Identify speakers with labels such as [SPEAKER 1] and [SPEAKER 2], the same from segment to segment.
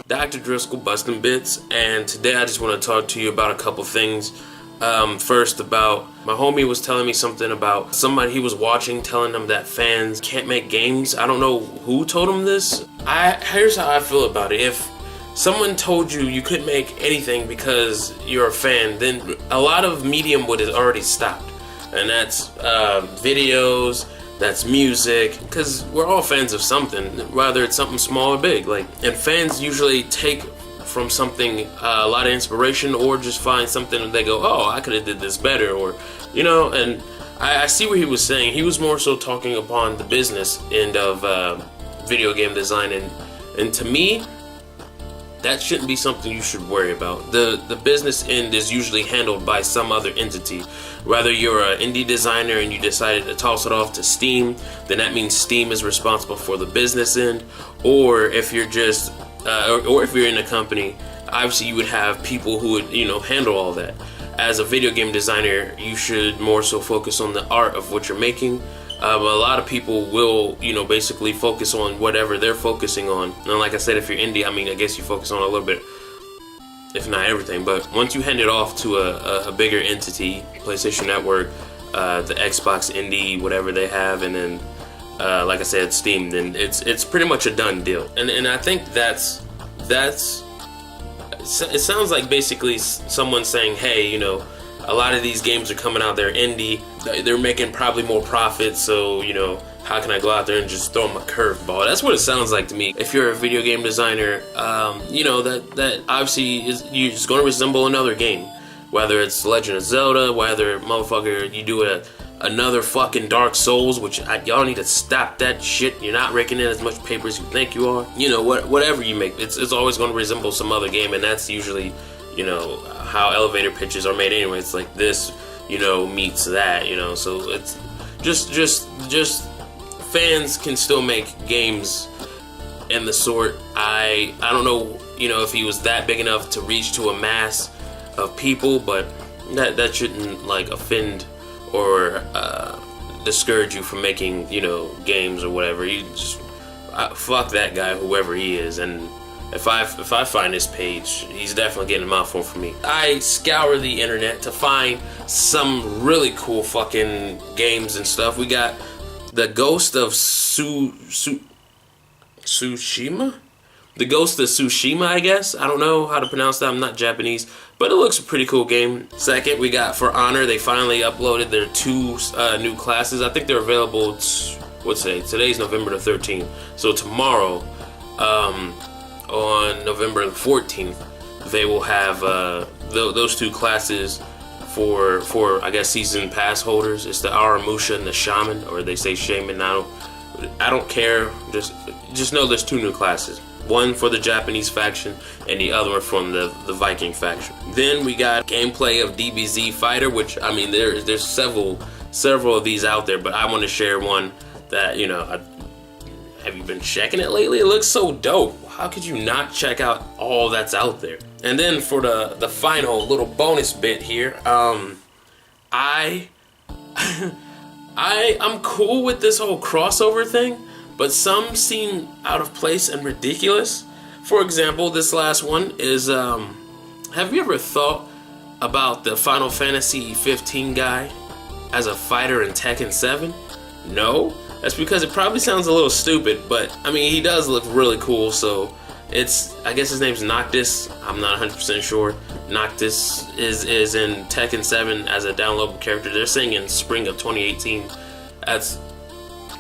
[SPEAKER 1] Dr. Driscoll busting bits, and today I just want to talk to you about a couple things. First, about my homie was telling me something about somebody he was watching telling him that fans can't make games. I don't know who told him this. Here's how I feel about it. If someone told you you couldn't make anything because you're a fan, then a lot of medium would have already stopped. And that's videos, that's music, because we're all fans of something, whether it's something small or big. And fans usually take from something a lot of inspiration, or just find something and they go, oh, I could have did this better, or and I see what he was saying. He was more so talking upon the business end of video game design, and to me, that shouldn't be something you should worry about. The business end is usually handled by some other entity. Whether you're an indie designer and you decided to toss it off to Steam, then that means Steam is responsible for the business end. Or if you're just or if you're in a company, obviously you would have people who would handle all that. As a video game designer, you should more so focus on the art of what you're making. A lot of people will basically focus on whatever they're focusing on. And like I said, if you're indie, I guess you focus on a little bit, if not everything. But once you hand it off to a bigger entity, PlayStation Network, the Xbox indie, whatever they have, and then like I said, Steam, then it's pretty much a done deal. And I think that's it sounds like basically someone saying, hey, a lot of these games are coming out, they're indie, they're making probably more profit, so how can I go out there and just throw them a curveball? That's what it sounds like to me. If you're a video game designer, that obviously you're just going to resemble another game, whether it's Legend of Zelda, whether motherfucker you do another fucking Dark Souls, which y'all need to stop that shit. You're not raking in as much paper as you think you are. Whatever you make, it's always going to resemble some other game, and that's usually how elevator pitches are made anyway. It's like this meets that, so it's just fans can still make games and the sort. I don't know if he was that big enough to reach to a mass of people, but that shouldn't offend or discourage you from making games or whatever. You just fuck that guy, whoever he is. And if I find this page, he's definitely getting a mouthful from me. I scour the internet to find some really cool fucking games and stuff. We got the Ghost of Tsushima? The Ghost of Tsushima, I guess. I don't know how to pronounce that. I'm not Japanese, but it looks a pretty cool game. Second, we got For Honor. They finally uploaded their 2 new classes. I think they're available, today's November the 13th. So tomorrow, on November the 14th, they will have those 2 classes for I guess season pass holders. It's the Aramusha and the Shaman, or they say Shaman. I don't care. Just know there's 2 new classes. One for the Japanese faction and the other one from the Viking faction. Then we got gameplay of DBZ Fighter, which there's several of these out there, but I want to share one that have you been checking it lately? It looks so dope. How could you not check out all that's out there? And then for the final little bonus bit here, I'm cool with this whole crossover thing, but some seem out of place and ridiculous. For example, this last one is, have you ever thought about the Final Fantasy 15 guy as a fighter in Tekken 7? No? That's because it probably sounds a little stupid, but he does look really cool. So I guess his name's Noctis. I'm not 100% sure. Noctis is in Tekken 7 as a downloadable character. They're saying in spring of 2018. That's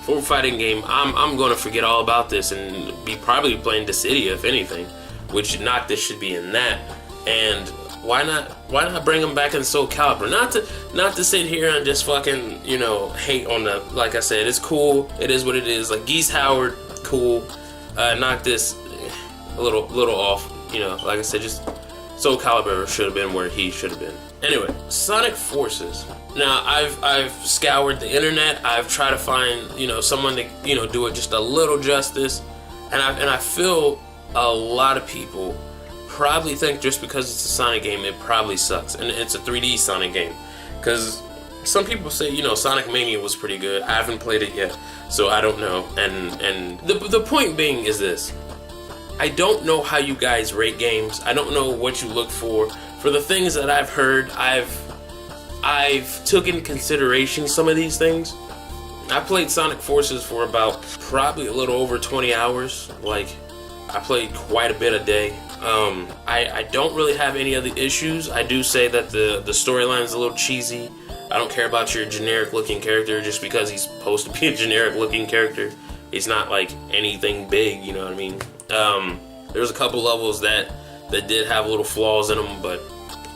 [SPEAKER 1] for a fighting game. I'm going to forget all about this and be probably playing Dissidia, if anything, which Noctis should be in that. And why not bring him back in Soul Calibur? Not to sit here and just fucking hate on the. Like I said, it's cool. It is what it is. Like Geese Howard, cool. Noctis, a little off. Like I said, just Soul Calibur should have been where he should have been. Anyway, Sonic Forces. Now I've scoured the internet. I've tried to find someone to do it just a little justice, and I feel a lot of people probably think just because it's a Sonic game, it probably sucks, and it's a 3D Sonic game. Because some people say Sonic Mania was pretty good. I haven't played it yet, so I don't know. And the point being is this: I don't know how you guys rate games. I don't know what you look for. For the things that I've heard, I've took in consideration some of these things. I played Sonic Forces for about probably a little over 20 hours. Like, I played quite a bit a day. I don't really have any other issues. I do say that the storyline is a little cheesy. I don't care about your generic looking character just because he's supposed to be a generic looking character. He's not like anything big, you know what I mean? There's a couple levels that did have little flaws in them, but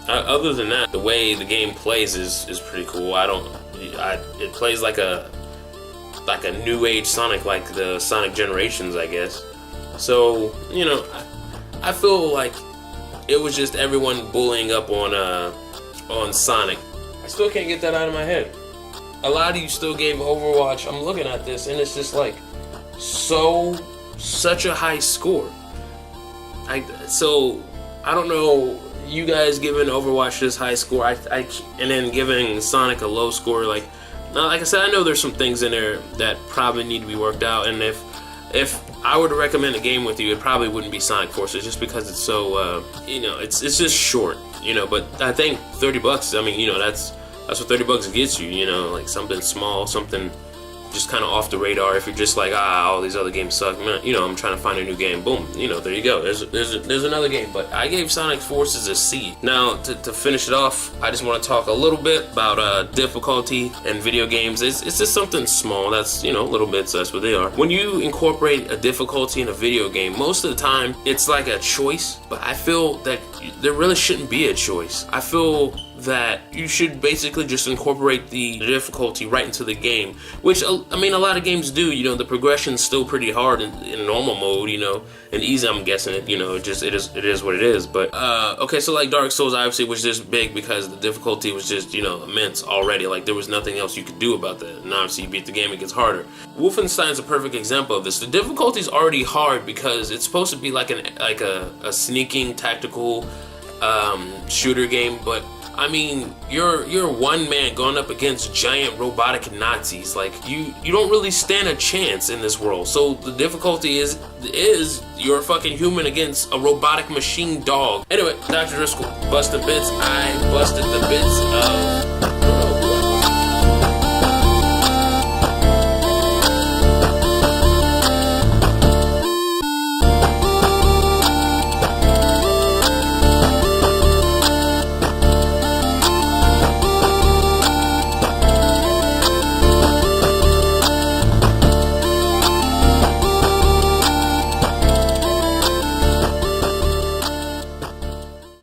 [SPEAKER 1] other than that, the way the game plays is pretty cool. It plays like a new age Sonic, like the Sonic Generations, I guess. So, you know, I feel like it was just everyone bullying up on Sonic. I still can't get that out of my head. A lot of you still gave Overwatch. I'm looking at this and it's just like such a high score. So I don't know, you guys giving Overwatch this high score, and then giving Sonic a low score. Like I said, I know there's some things in there that probably need to be worked out, and if I were to recommend a game with you, it probably wouldn't be Sonic Forces, just because it's so it's just short, but I think $30, I mean, that's what $30 gets you, like something small, something just kind of off the radar. If you're just like, all these other games suck, man, I'm trying to find a new game, boom, there you go, there's another game. But I gave Sonic Forces a C. Now to finish it off, I just want to talk a little bit about difficulty in video games. It's just something small, that's little bits, that's what they are. When you incorporate a difficulty in a video game, most of the time it's like a choice, but I feel that there really shouldn't be a choice. I feel that you should basically just incorporate the difficulty right into the game, which I mean a lot of games do. The progression's still pretty hard in normal mode, and easy, I'm guessing it, it is what it is. But okay, so like Dark Souls obviously was just big because the difficulty was just immense already. Like there was nothing else you could do about that, and obviously you beat the game, it gets harder. Wolfenstein's a perfect example of this. The difficulty's already hard because it's supposed to be like a sneaking tactical shooter game, but I mean, you're one man going up against giant robotic Nazis. Like you don't really stand a chance in this world. So the difficulty is you're a fucking human against a robotic machine dog. Anyway, Dr. Driscoll busting bits. I busted the bits of